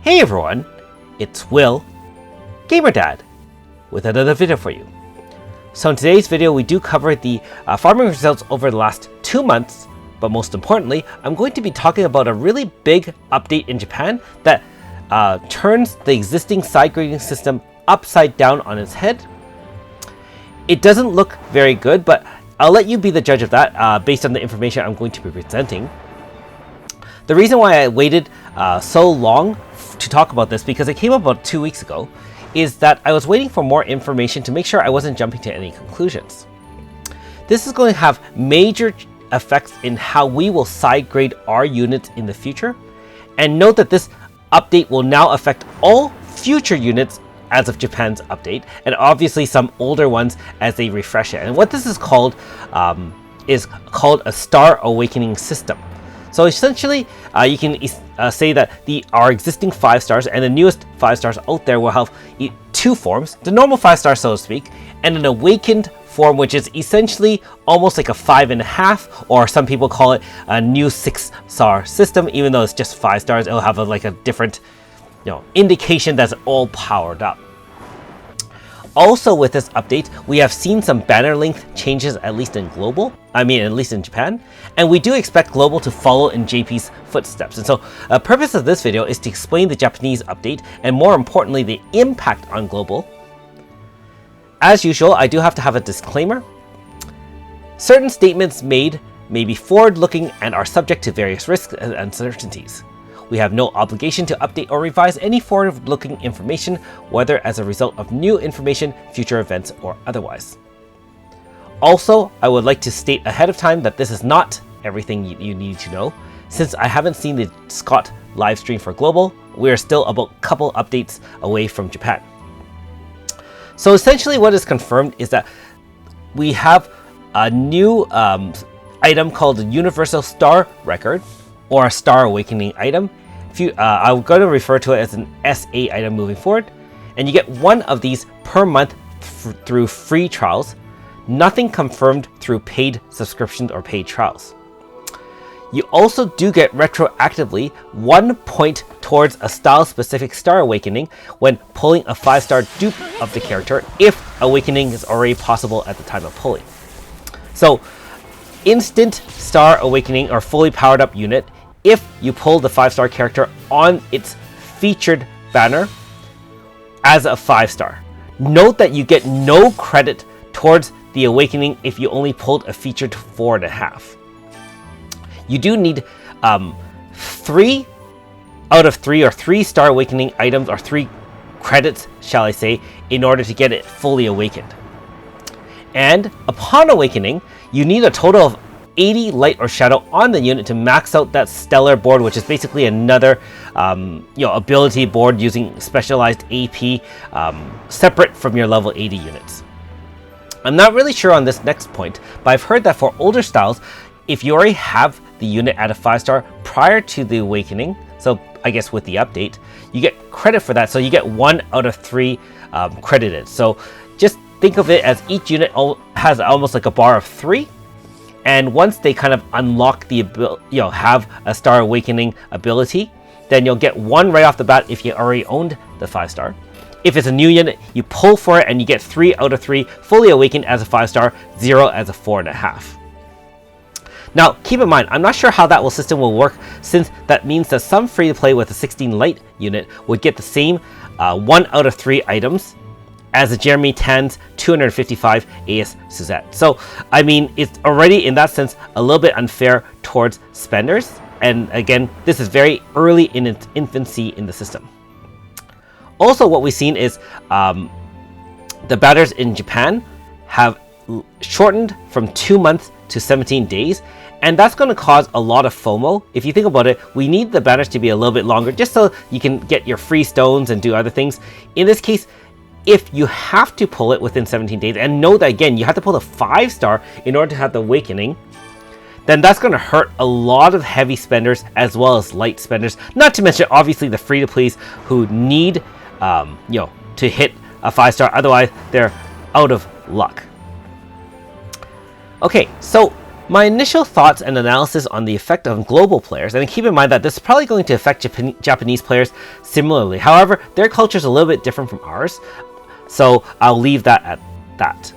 Hey everyone, it's Will, Gamer Dad, with another video for you. So in today's video we do cover the farming results over the last 2 months, but most importantly I'm going to be talking about a really big update in Japan that turns the existing side grading system upside down on its head. It doesn't look very good, but I'll let you be the judge of that based on the information I'm going to be presenting. The reason why I waited so long to talk about this, because it came up about 2 weeks ago, is that I was waiting for more information to make sure I wasn't jumping to any conclusions. This is going to have major effects in how we will side grade our units in the future. And note that this update will now affect all future units as of Japan's update, and obviously some older ones as they refresh it. And what this is called a Star Awakening system. So essentially, you can say that our existing 5 stars and the newest 5 stars out there will have 2 forms, the normal 5 star, so to speak, and an awakened form, which is essentially almost like a 5.5, or some people call it a new 6 star system. Even though it's just 5 stars, it'll have like a different, indication that's all powered up. Also with this update, we have seen some banner length changes, at least in Japan, and we do expect global to follow in JP's footsteps. And so the purpose of this video is to explain the Japanese update, and more importantly, the impact on global. As usual, I do have to have a disclaimer. Certain statements made may be forward-looking and are subject to various risks and uncertainties. We have no obligation to update or revise any forward-looking information, whether as a result of new information, future events, or otherwise. Also, I would like to state ahead of time that this is not everything you need to know. Since I haven't seen the Scott live stream for Global, we are still about a couple updates away from Japan. So essentially what is confirmed is that we have a new item called the Universal Star Record, or a Star Awakening item. I'm going to refer to it as an SA item moving forward. And you get 1 of these per month through free trials. Nothing confirmed through paid subscriptions or paid trials. You also do get retroactively 1 point towards a style-specific Star Awakening when pulling a 5-star dupe of the character, if Awakening is already possible at the time of pulling. So, instant Star Awakening or fully powered up unit if you pull the 5-star character on its featured banner as a 5-star. Note that you get no credit towards the Awakening if you only pulled a featured 4.5. You do need 3 out of 3 or 3 Star Awakening items, or 3 credits, shall I say, in order to get it fully awakened. And upon awakening, you need a total of 80 light or shadow on the unit to max out that stellar board, which is basically another ability board using specialized AP separate from your level 80 units. I'm not really sure on this next point, but I've heard that for older styles, if you already have the unit at a 5-star prior to the awakening, so I guess with the update, you get credit for that. So you get 1 out of 3 credited. So just think of it as each unit has almost like a bar of 3. And once they kind of unlock the ability, have a Star Awakening ability, then you'll get 1 right off the bat if you already owned the 5-star. If it's a new unit, you pull for it and you get 3 out of 3 fully awakened as a 5-star, 0 as a 4.5. Now, keep in mind, I'm not sure how that system will work, since that means that some free-to-play with a 16 light unit would get the same 1 out of 3 items as a Jeremy Tan's 255 AS Suzette. So, I mean, it's already in that sense a little bit unfair towards spenders. And again, this is very early in its infancy in the system. Also, what we've seen is the banners in Japan have shortened from 2 months to 17 days. And that's going to cause a lot of FOMO. If you think about it, we need the banners to be a little bit longer just so you can get your free stones and do other things. In this case, if you have to pull it within 17 days, and know that again, you have to pull the 5-star in order to have the awakening, then that's going to hurt a lot of heavy spenders as well as light spenders. Not to mention, obviously, the free-to-plays who need, to hit a 5-star. Otherwise, they're out of luck. Okay, so My initial thoughts and analysis on the effect on global players, and keep in mind that this is probably going to affect Japanese players similarly. However, their culture is a little bit different from ours, so I'll leave that at that.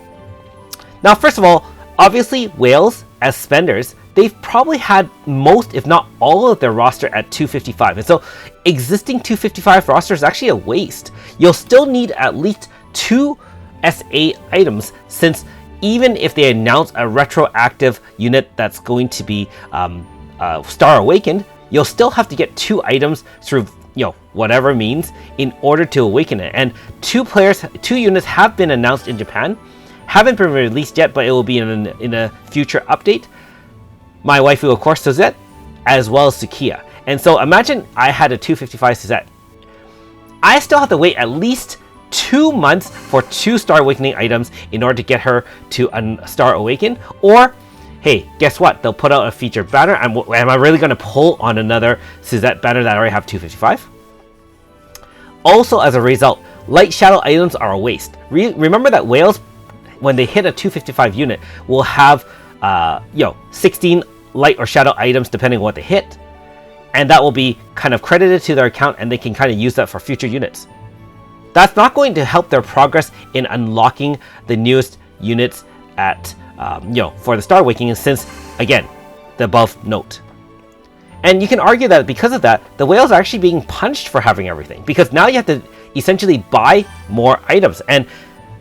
Now, first of all, obviously Wales, as spenders, they've probably had most, if not all, of their roster at 255, and so existing 255 roster is actually a waste. You'll still need at least 2 SA items, since even if they announce a retroactive unit that's going to be Star Awakened, you'll still have to get 2 items through whatever means in order to awaken it. And 2 units have been announced in Japan, haven't been released yet, but it will be in a future update. My waifu, of course, Suzette, as well as Sukiya. And so imagine I had a 255 Suzette. I still have to wait at least 2 months for 2 Star Awakening items in order to get her to a Star Awaken. Or, hey, guess what? They'll put out a featured banner. Am I really going to pull on another Suzette banner that I already have 255? Also, as a result, light shadow items are a waste. Remember that Wales, when they hit a 255 unit, will have 16 light or shadow items depending on what they hit. And that will be kind of credited to their account, and they can kind of use that for future units. That's not going to help their progress in unlocking the newest units at, for the Star Awakening, since, again, the above note. And you can argue that because of that, the whales are actually being punished for having everything, because now you have to essentially buy more items. And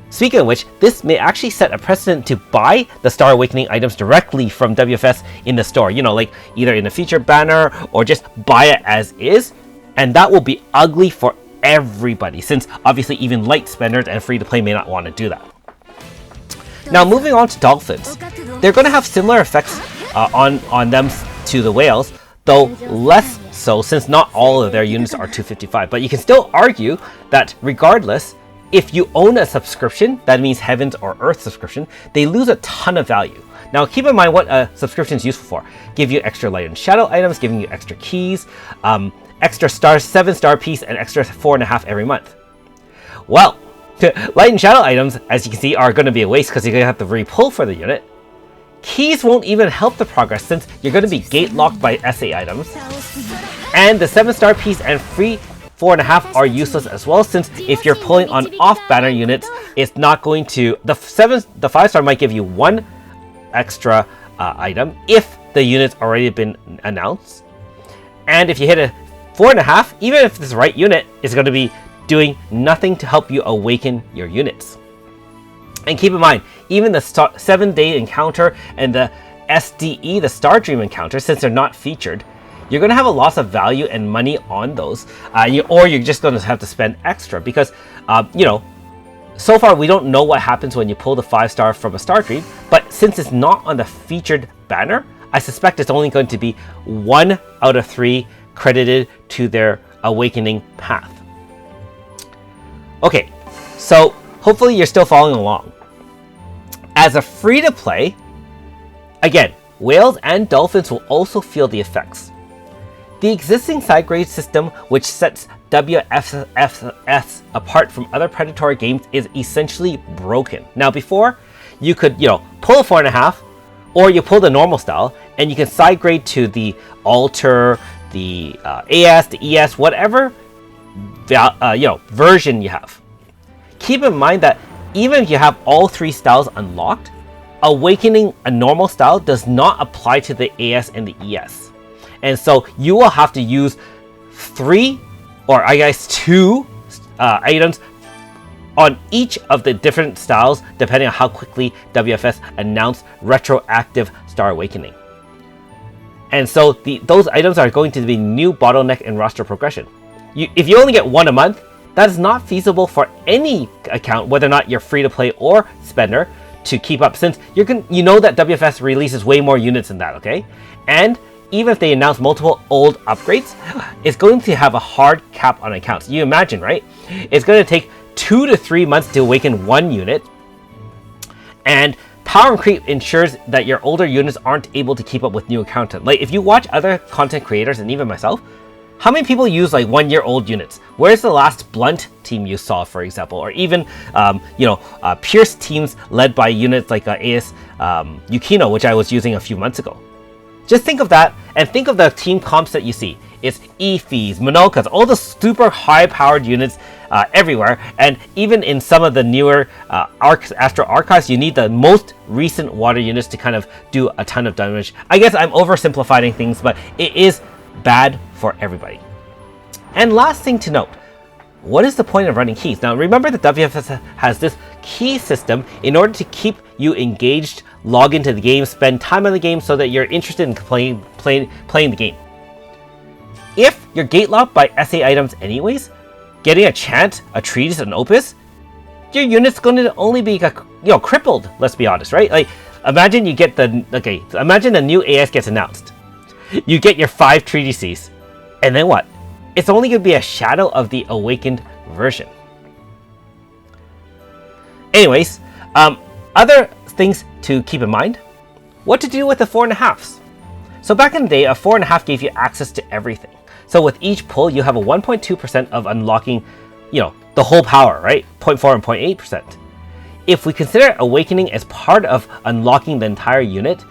speaking of which, this may actually set a precedent to buy the Star Awakening items directly from WFS in the store, like either in a featured banner or just buy it as is. And that will be ugly for everybody, since obviously even light spenders and free-to-play may not want to do that. Now, moving on to Dolphins, they're going to have similar effects on them to the whales, though less so, since not all of their units are 255. But you can still argue that regardless, if you own a subscription, that means Heavens or Earth subscription, they lose a ton of value. Now, keep in mind what a subscription is useful for. Give you extra light and shadow items, giving you extra keys, extra 7-star piece, and extra 4.5 every month. Well, light and shadow items, as you can see, are going to be a waste because you're going to have to re-pull for the unit. Keys won't even help the progress, since you're going to be gate locked by SA items. And the 7-star piece and free 4.5 are useless as well, since if you're pulling on off-banner units, it's not going to... The 5-star might give you 1 extra item if the unit's already been announced. And if you hit a 4.5, even if this right unit is going to be doing nothing to help you awaken your units. And keep in mind, even the 7-day encounter and the SDE, the Star Dream encounter, since they're not featured, you're going to have a loss of value and money on those, or you're just going to have to spend extra because, so far we don't know what happens when you pull the 5-star from a Star Dream, but since it's not on the featured banner, I suspect it's only going to be 1 out of 3 credited to their awakening path. Okay, so hopefully you're still following along. As a free-to-play, again, Whales and Dolphins will also feel the effects. The existing side grade system, which sets WFS apart from other predatory games, is essentially broken. Now, before, you could, pull a 4.5, or you pull the normal style, and you can side grade to the Alter, the AS, the ES, whatever version you have. Keep in mind that even if you have all 3 styles unlocked, awakening a normal style does not apply to the AS and the ES. And so you will have to use 3 or I guess 2 items on each of the different styles depending on how quickly WFS announced retroactive Star Awakening. And so those items are going to be new bottleneck in roster progression. If you only get 1 a month, that is not feasible for any account, whether or not you're free to play or spender, to keep up, since you know that WFS releases way more units than that, okay? And even if they announce multiple old upgrades, it's going to have a hard cap on accounts. You imagine, right? It's going to take 2 to 3 months to awaken 1 unit, and power and creep ensures that your older units aren't able to keep up with new content. Like if you watch other content creators and even myself, How many people use like 1-year-old units? Where's the last Blunt team you saw, for example? Or even, Pierce teams led by units like AS Yukino, which I was using a few months ago. Just think of that, and think of the team comps that you see. It's Ifis, Minokas, all the super high-powered units everywhere, and even in some of the newer Astro Archives, you need the most recent water units to kind of do a ton of damage. I guess I'm oversimplifying things, but it is bad for everybody. And last thing to note, what is the point of running keys? Now remember that WFS has this key system in order to keep you engaged, log into the game, spend time on the game so that you're interested in playing the game. If you're gate locked by SA items anyways, getting a chant, a treatise, an opus, your unit's going to only be crippled, let's be honest, right? Like imagine you get imagine the new AS gets announced. You get your 5 treatises, and then what? It's only going to be a shadow of the awakened version. Anyways, other things to keep in mind. What to do with the 4.5s? So back in the day, a 4.5 gave you access to everything. So with each pull, you have a 1.2% of unlocking, the whole power, right? 0.4 and 0.8%. If we consider awakening as part of unlocking the entire unit,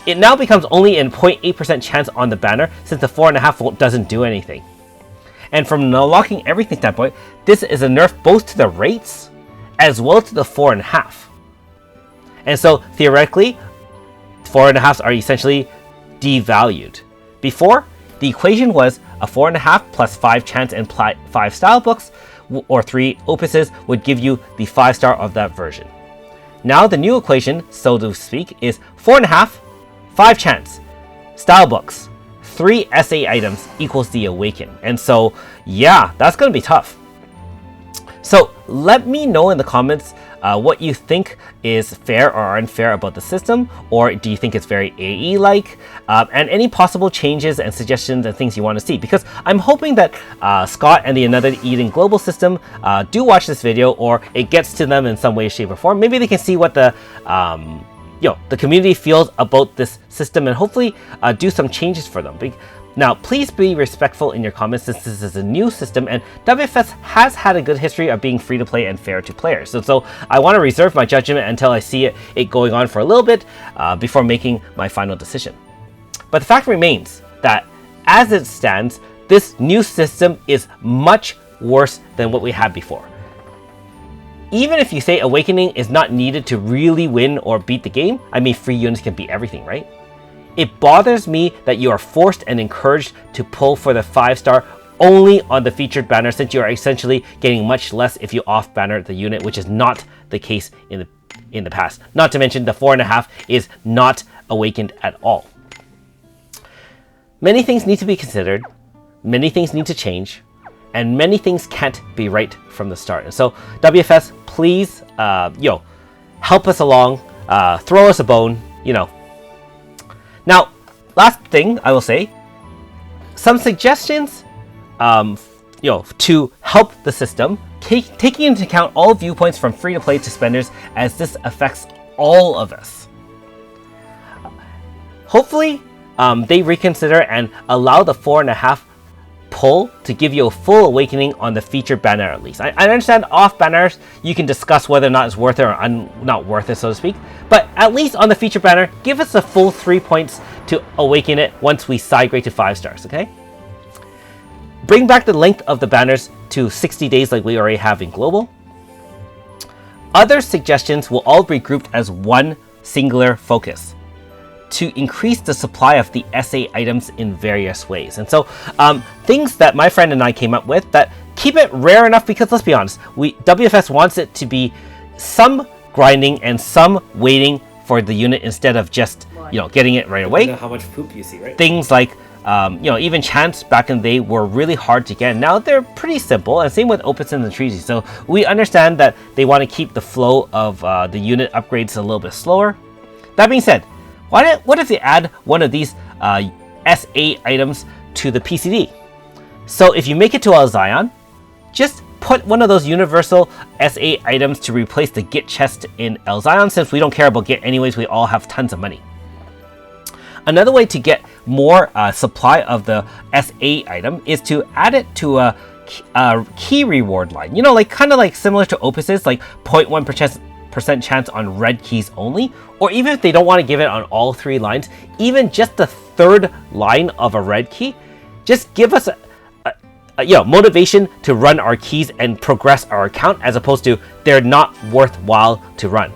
it now becomes only a 0.8% chance on the banner, since the 4.5 doesn't do anything. And from an unlocking everything standpoint, this is a nerf both to the rates as well to the 4.5. And so theoretically, 4.5s are essentially devalued. Before, the equation was a 4.5 plus 5 chance and 5 style books or 3 opuses would give you the 5-star of that version. Now the new equation, so to speak, is 4.5, 5 chance, style books, 3 SA items equals the awaken. And so, yeah, that's going to be tough. So let me know in the comments what you think is fair or unfair about the system, or do you think it's very AE-like, and any possible changes and suggestions and things you want to see, because I'm hoping that Scott and the Another Eden global system do watch this video, or it gets to them in some way, shape, or form. Maybe they can see what the community feels about this system, and hopefully do some changes for them. Now, please be respectful in your comments, since this is a new system, and WFS has had a good history of being free to play and fair to players. So I want to reserve my judgment until I see it going on for a little bit before making my final decision. But the fact remains that, as it stands, this new system is much worse than what we had before. Even if you say Awakening is not needed to really win or beat the game, I mean, free units can beat everything, right? It bothers me that you are forced and encouraged to pull for the 5-star only on the featured banner, since you are essentially getting much less if you off-banner the unit, which is not the case in the past. Not to mention the 4.5 is not awakened at all. Many things need to be considered, many things need to change, and many things can't be right from the start. And so WFS, please, help us along, throw us a bone, Now, last thing I will say, some suggestions, to help the system, taking into account all viewpoints from free-to-play to spenders, as this affects all of us. Hopefully, they reconsider and allow the 4.5 pull to give you a full awakening on the featured banner at least. I understand off banners, you can discuss whether or not it's worth it or not worth it, so to speak. But at least on the featured banner, give us the full 3 points to awaken it once we side grade to 5 stars, okay? Bring back the length of the banners to 60 days like we already have in global. Other suggestions will all be grouped as one singular focus to increase the supply of the SA items in various ways. And so things that my friend and I came up with that keep it rare enough, because let's be honest, WFS wants it to be some grinding and some waiting for the unit instead of just getting it right away. How much poop you see, right? Things like even chants back in the day were really hard to get. Now they're pretty simple, and same with opus and the treaties. So we understand that they want to keep the flow of the unit upgrades a little bit slower. That being said, what if they add one of these SA items to the PCD? So if you make it to El Zion, just put one of those universal SA items to replace the Git chest in El Zion, since we don't care about Git anyways, we all have tons of money. Another way to get more supply of the SA item is to add it to a key reward line. You know, like kind of like similar to Opus's, like 0.1% chance on red keys only, or even if they don't want to give it on all 3 lines, even just the 3rd line of a red key, just give us motivation to run our keys and progress our account, as opposed to they're not worthwhile to run.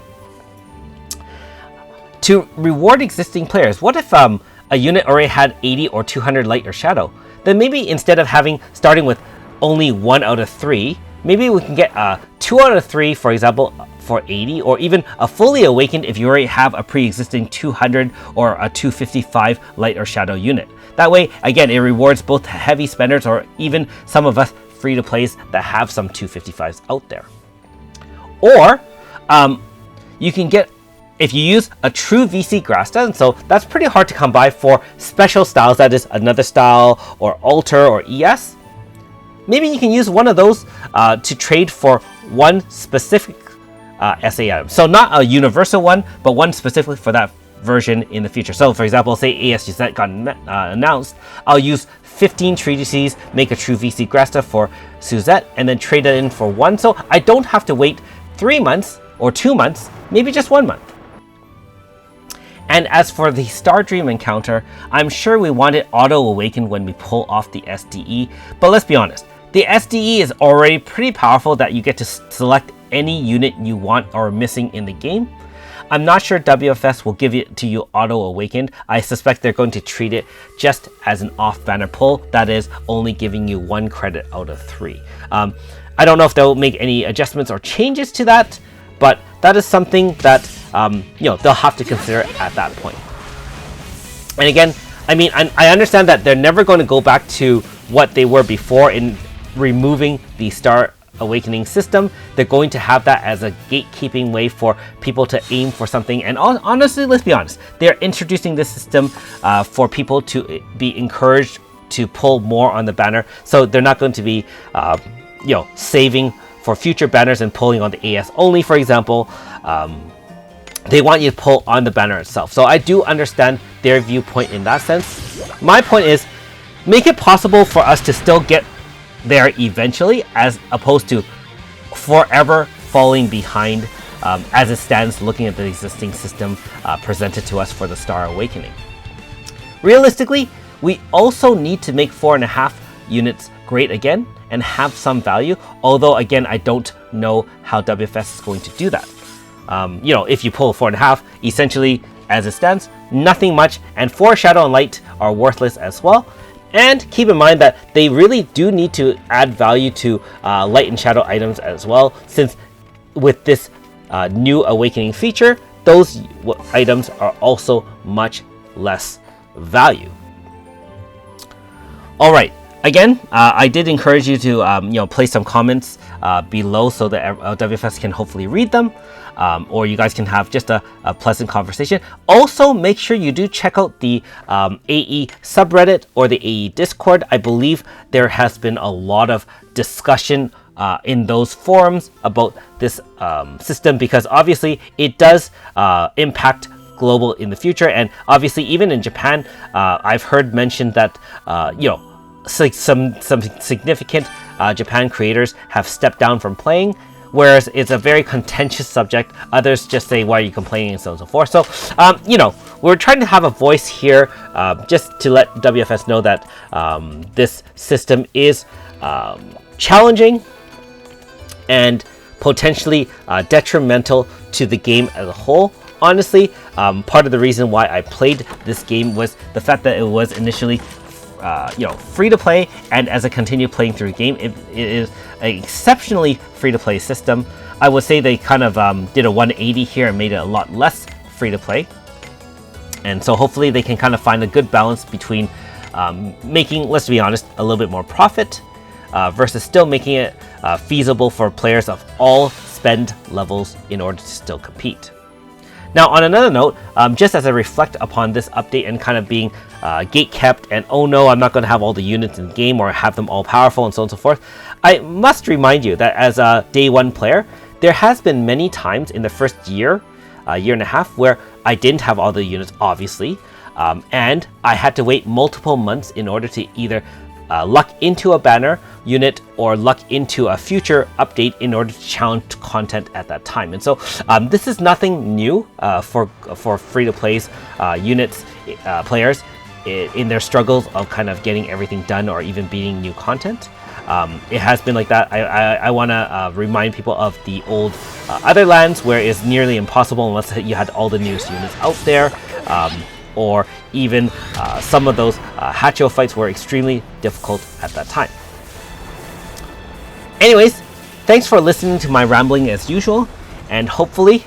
To reward existing players, what if a unit already had 80 or 200 light or shadow? Then maybe instead of starting with only 1 out of 3, maybe we can get 2 out of 3, for example, for 80, or even a fully awakened if you already have a pre-existing 200 or a 255 light or shadow unit. That way, again, it rewards both heavy spenders or even some of us free-to-plays that have some 255s out there. Or you can get, if you use a true VC Grasta, and so that's pretty hard to come by for special styles, that is another style or alter or ES, maybe you can use one of those to trade for one specific SA item. So not a universal one, but one specifically for that version in the future. So for example, say ASGZ got announced, I'll use 15 treatises, make a true VC Grasta for Suzette, and then trade it in for 1. So I don't have to wait 3 months or 2 months, maybe just 1 month. And as for the Star Dream encounter, I'm sure we want it auto-awakened when we pull off the SDE, but let's be honest, the SDE is already pretty powerful that you get to select any unit you want or missing in the game. I'm not sure WFS will give it to you auto-awakened. I suspect they're going to treat it just as an off-banner pull, that is only giving you 1 credit out of 3. I don't know if they'll make any adjustments or changes to that, but that is something that they'll have to consider at that point. And again, I mean, I understand that they're never going to go back to what they were before in removing the Star Awakening system. They're going to have that as a gatekeeping way for people to aim for something. And honestly, let's be honest, they're introducing this system for people to be encouraged to pull more on the banner. So they're not going to be, saving for future banners and pulling on the AS only, for example. They want you to pull on the banner itself. So I do understand their viewpoint in that sense. My point is, make it possible for us to still get there eventually, as opposed to forever falling behind as it stands looking at the existing system presented to us for the Star Awakening. Realistically, we also need to make 4.5 units great again and have some value, although again, I don't know how WFS is going to do that. If you pull 4.5, essentially as it stands, nothing much, and 4 Shadow and Light are worthless as well. And keep in mind that they really do need to add value to Light and Shadow items as well, since with this new Awakening feature, those items are also much less value. Alright, again, I did encourage you to place some comments below so that WFS can hopefully read them. Or you guys can have just a pleasant conversation. Also, make sure you do check out the AE subreddit or the AE Discord. I believe there has been a lot of discussion in those forums about this system, because obviously it does impact global in the future, and obviously even in Japan, I've heard mentioned that some significant Japan creators have stepped down from playing, whereas it's a very contentious subject. Others just say, why are you complaining, and so on and so forth. So, we're trying to have a voice here just to let WFS know that this system is challenging and potentially detrimental to the game as a whole. Honestly, part of the reason why I played this game was the fact that it was initially free to play, and as I continue playing through the game, it is an exceptionally free to play system. I would say they kind of did a 180 here and made it a lot less free to play, and so hopefully they can kind of find a good balance between making, let's be honest, a little bit more profit versus still making it feasible for players of all spend levels in order to still compete. Now, on another note, just as I reflect upon this update and kind of being gate-kept and, oh no, I'm not going to have all the units in the game or have them all powerful and so on and so forth, I must remind you that as a day one player, there has been many times in the first year and a half, where I didn't have all the units, obviously. and I had to wait multiple months in order to either luck into a banner unit or luck into a future update in order to challenge content at that time. And so this is nothing new for free-to-play units, players in their struggles of kind of getting everything done or even beating new content. It has been like that. I want to remind people of the old other lands where it's nearly impossible unless you had all the newest units out there, or even some of those Hacho fights were extremely difficult at that time. Anyways, thanks for listening to my rambling as usual, and hopefully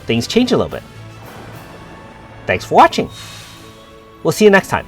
things change a little bit. Thanks for watching. We'll see you next time.